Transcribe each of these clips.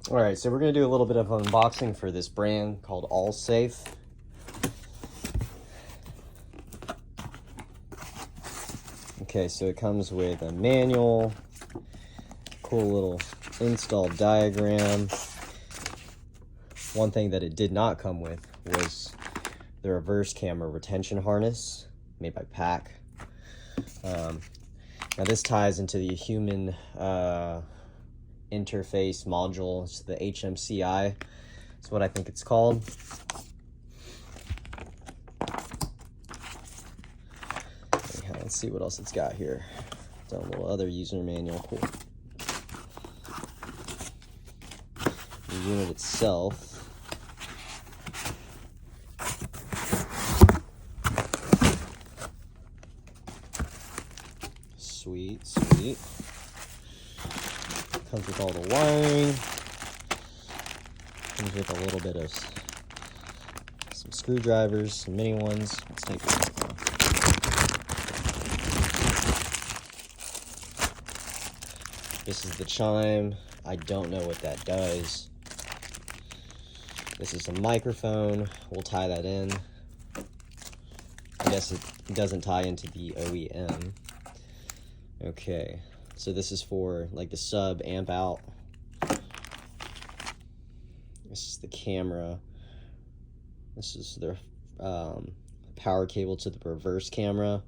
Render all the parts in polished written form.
All right, so we're gonna do a little bit of unboxing for this brand called All Safe. Okay, so it comes with a manual, cool little install diagram. One thing that it did not come with was the reverse camera retention harness made by PAC. Now this ties into the human interface module. It's the HMCI. That's what I think it's called. Anyhow, let's see what else it's got here. It's a little other user manual. Cool. The unit itself. Sweet, sweet. Comes with all the wiring. Comes with a little bit of some screwdrivers, some mini ones. Let's take this off. This is the chime. I don't know what that does. This is a microphone. We'll tie that in. I guess it doesn't tie into the OEM. Okay, so this is for like the sub amp out. This is the camera. This is their power cable to the reverse camera.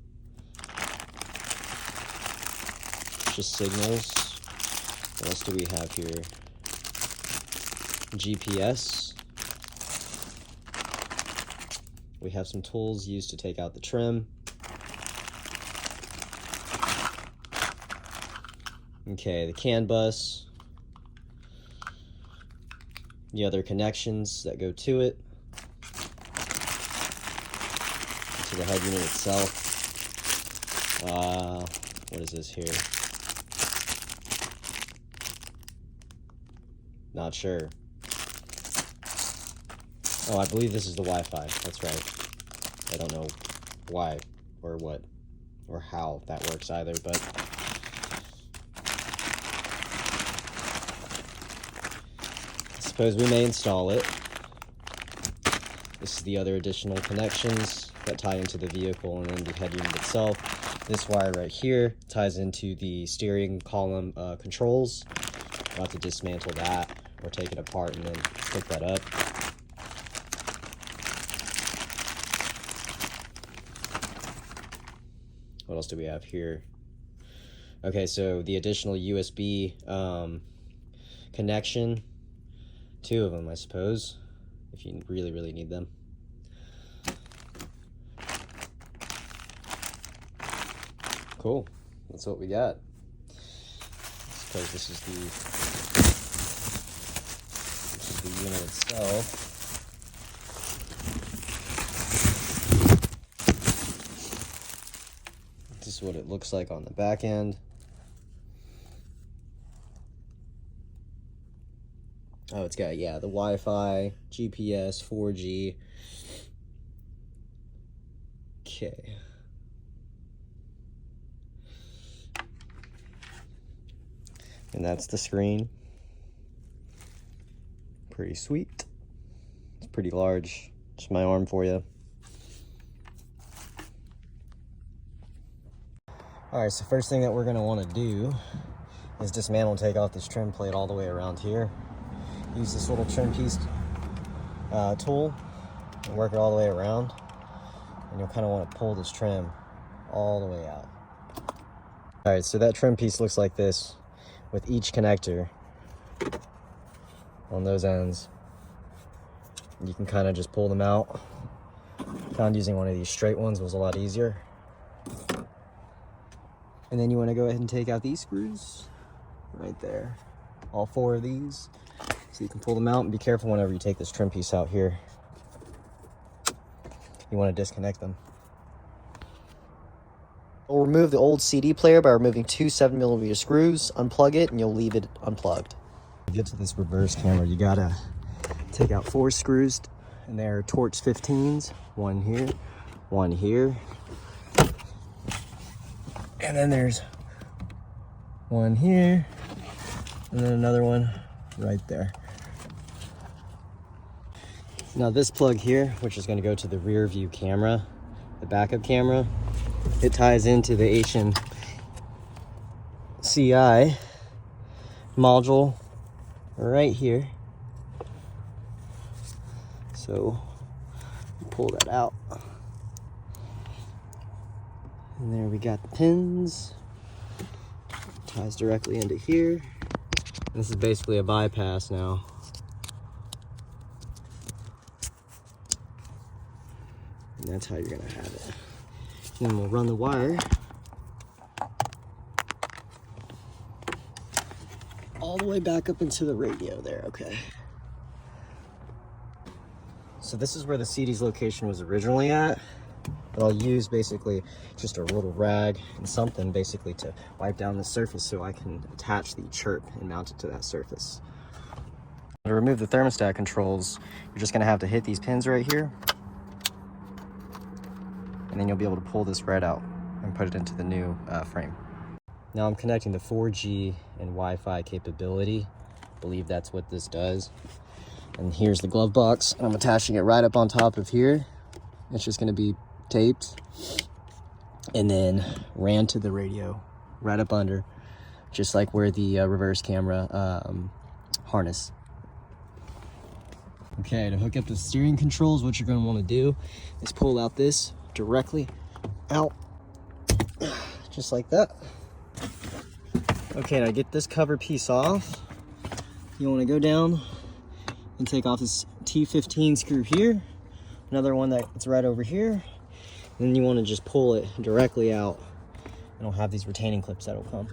Just signals. What else do we have here? GPS. We have some tools used to take out the trim. Okay, the CAN bus, the other connections that go to it, to the head unit itself. What is this here? Not sure. Oh, I believe this is the Wi-Fi. That's right. I don't know why or what or how that works either, but I suppose we may install it. This is the other additional connections that tie into the vehicle and then the head unit itself. This wire right here ties into the steering column controls. I'll have to dismantle that or take it apart and then hook that up. What else do we have here? Okay, so the additional USB connection. 2 of them, I suppose, if you really, really need them. Cool. That's what we got. I suppose this is the unit itself. This is what it looks like on the back end. Oh, it's got, yeah, the Wi-Fi, GPS, 4G. Okay. And that's the screen. Pretty sweet. It's pretty large. Just my arm for you. All right, so first thing that we're gonna wanna do is dismantle and take off this trim plate all the way around here. Use this little trim piece tool and work it all the way around. And you'll kind of want to pull this trim all the way out. All right, so that trim piece looks like this with each connector on those ends. You can kind of just pull them out. Found using one of these straight ones was a lot easier. And then you want to go ahead and take out these screws right there. All 4 of these. So you can pull them out, and be careful whenever you take this trim piece out here. You want to disconnect them. We'll remove the old CD player by removing 2 7mm screws, unplug it, and you'll leave it unplugged. To get to this reverse camera, you gotta take out 4 screws, and they're Torx 15s. One here, one here. And then there's one here, and then another one right there. Now this plug here, which is going to go to the rear view camera, the backup camera, it ties into the HMCI module right here. So pull that out. And there we got the pins. Ties directly into here. This is basically a bypass now. And that's how you're gonna have it. And then we'll run the wire all the way back up into the radio there, okay. So this is where the CD's location was originally at, but I'll use basically just a little rag and something basically to wipe down the surface so I can attach the Chirp and mount it to that surface. To remove the thermostat controls, you're just gonna have to hit these pins right here, and then you'll be able to pull this right out and put it into the new frame. Now I'm connecting the 4G and Wi-Fi capability. I believe that's what this does. And here's the glove box, and I'm attaching it right up on top of here. It's just gonna be taped and then ran to the radio right up under, just like where the reverse camera harness. Okay, to hook up the steering controls, what you're gonna wanna do is pull out this directly out, just like that. Okay, now get this cover piece off. You wanna go down and take off this T15 screw here, another one that's right over here, and then you wanna just pull it directly out, and it'll have these retaining clips that'll come.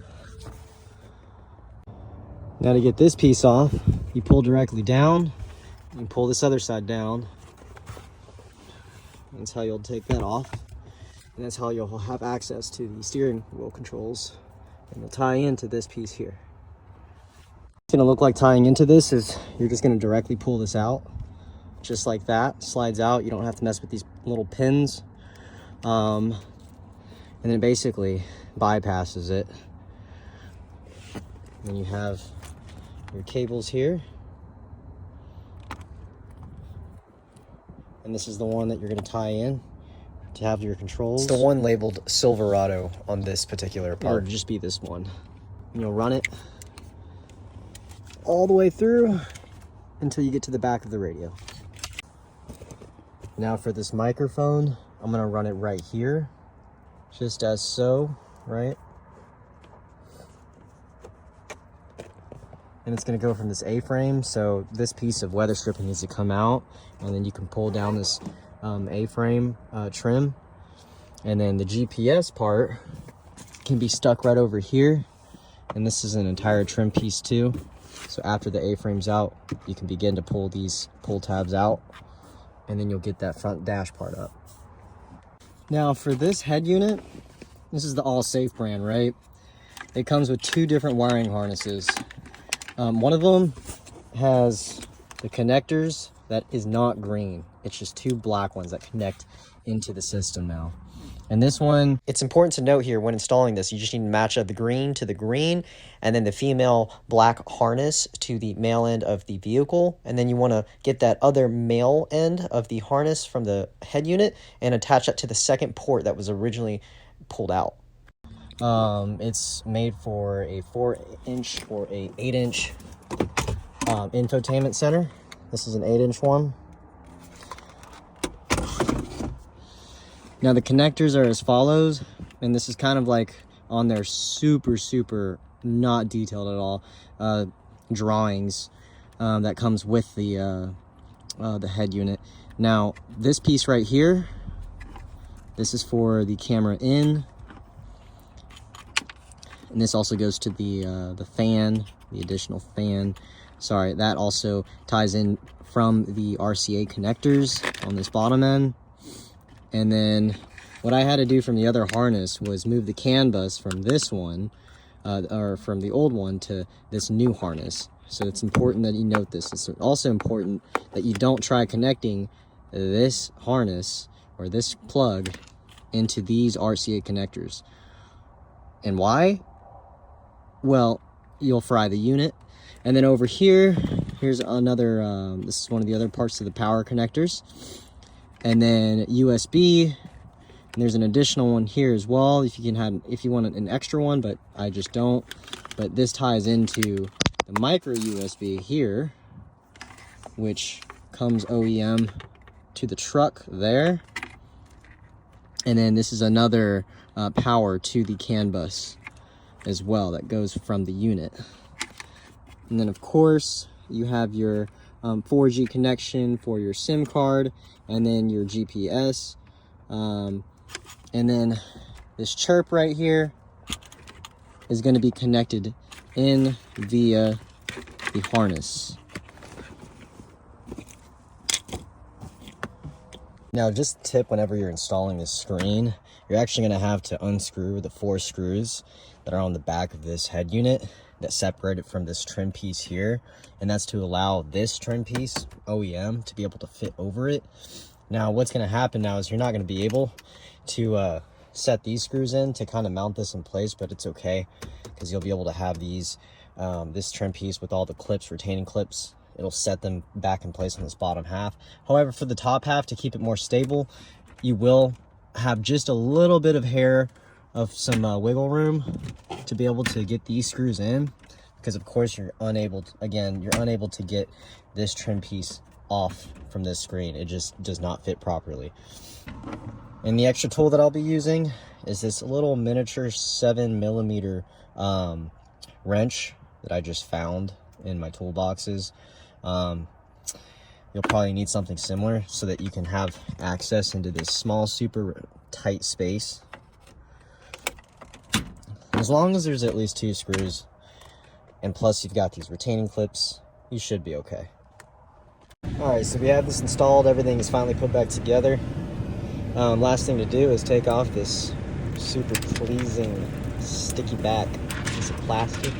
Now to get this piece off, you pull directly down, and pull this other side down. That's how you'll take that off, and that's how you'll have access to the steering wheel controls, and they'll tie into this piece here. It's gonna look like tying into this is you're just gonna directly pull this out, just like that. Slides out. You don't have to mess with these little pins, and then it basically bypasses it. Then you have your cables here. And this is the one that you're going to tie in to have your controls. It's the one labeled Silverado on this particular part. Or just be this one. And you'll run it all the way through until you get to the back of the radio. Now for this microphone, I'm going to run it right here, just as so, right? And it's going to go from this A-frame, so this piece of weather stripping needs to come out, and then you can pull down this A-frame trim, and then the GPS part can be stuck right over here, and this is an entire trim piece too. So after the A-frame's out, you can begin to pull these pull tabs out, and then you'll get that front dash part up. Now for this head unit, this is the All Safe brand, right? It comes with two different wiring harnesses. One of them has the connectors that is not green. It's just two black ones that connect into the system now. And this one, it's important to note here when installing this, you just need to match up the green to the green, and then the female black harness to the male end of the vehicle. And then you want to get that other male end of the harness from the head unit and attach that to the second port that was originally pulled out. It's made for a 4-inch or a 8-inch infotainment center. This is an 8-inch one. Now the connectors are as follows, and this is kind of like on their super not detailed at all drawings that comes with the head unit. Now this piece right here, this is for the camera in. And this also goes to the fan, the additional fan. Sorry, that also ties in from the RCA connectors on this bottom end. And then what I had to do from the other harness was move the CAN bus from this one, or from the old one to this new harness. So it's important that you note this. It's also important that you don't try connecting this harness or this plug into these RCA connectors. And why? Well, you'll fry the unit, And then over here, here's another, this is one of the other parts of the power connectors. And then USB, and there's an additional one here as well if you want an extra one, but I just don't. But this ties into the micro USB here, which comes OEM to the truck there. And then this is another power to the CAN bus as well that goes from the unit. And then of course you have your 4G connection for your SIM card, and then your GPS, and then this Chirp right here is going to be connected in via the harness. Now, just a tip, whenever you're installing this screen, you're actually going to have to unscrew the 4 screws that are on the back of this head unit that separate it from this trim piece here, and that's to allow this trim piece, OEM, to be able to fit over it. Now, what's going to happen now is you're not going to be able to set these screws in to kind of mount this in place, but it's okay because you'll be able to have these this trim piece with all the clips, retaining clips. It'll set them back in place on this bottom half. However, for the top half, to keep it more stable, you will have just a little bit of hair of some wiggle room to be able to get these screws in, because of course you're unable to get this trim piece off from this screen. It just does not fit properly. And the extra tool that I'll be using is this little miniature 7mm wrench that I just found in my toolboxes. You'll probably need something similar so that you can have access into this small, super tight space. As long as there's at least 2 screws, and plus you've got these retaining clips, you should be okay. Alright, so we have this installed, everything is finally put back together. Last thing to do is take off this super pleasing sticky back piece of plastic.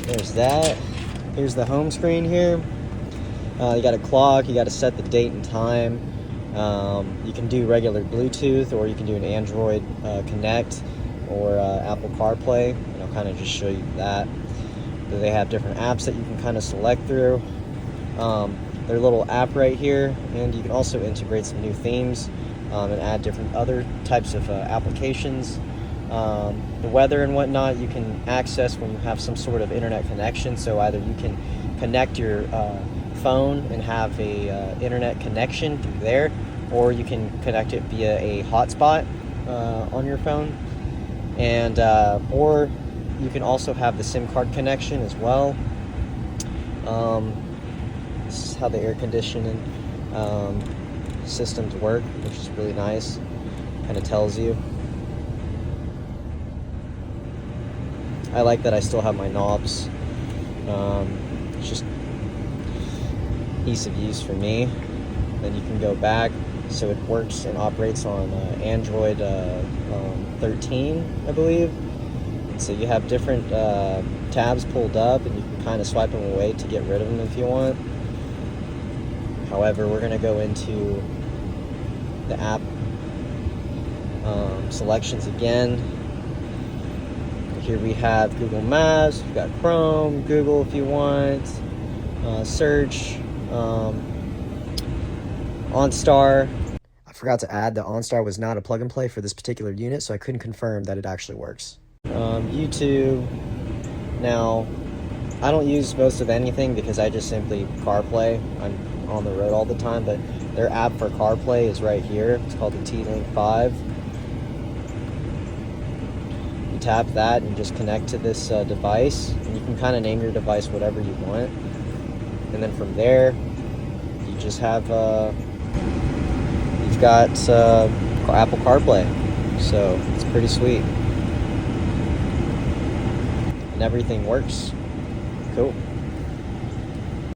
There's that. Here's the home screen here. You got a clock, you got to set the date and time. You can do regular Bluetooth, or you can do an Android Connect or Apple Carplay, and I'll kind of just show you that. They have different apps that you can kind of select through. Their little app right here, and you can also integrate some new themes and add different other types of applications. The weather and whatnot you can access when you have some sort of internet connection, so either you can connect your phone and have a internet connection through there, or you can connect it via a hotspot on your phone, and or you can also have the SIM card connection as well. This is how the air conditioning systems work, which is really nice. Kind of tells you. I like that I still have my knobs. It's just ease of use for me. Then you can go back, so it works and operates on Android 13, I believe. And so you have different tabs pulled up, and you can kind of swipe them away to get rid of them if you want. However, we're going to go into the app selections again. Here we have Google Maps, we've got Chrome, Google if you want, search, OnStar. I forgot to add that OnStar was not a plug and play for this particular unit, so I couldn't confirm that it actually works. YouTube. Now, I don't use most of anything because I just simply CarPlay. I'm on the road all the time, but their app for CarPlay is right here. It's called the T-Link 5. You tap that and just connect to this device, and you can kind of name your device whatever you want. And then from there, you just have you've got Apple CarPlay, so it's pretty sweet, and everything works. Cool.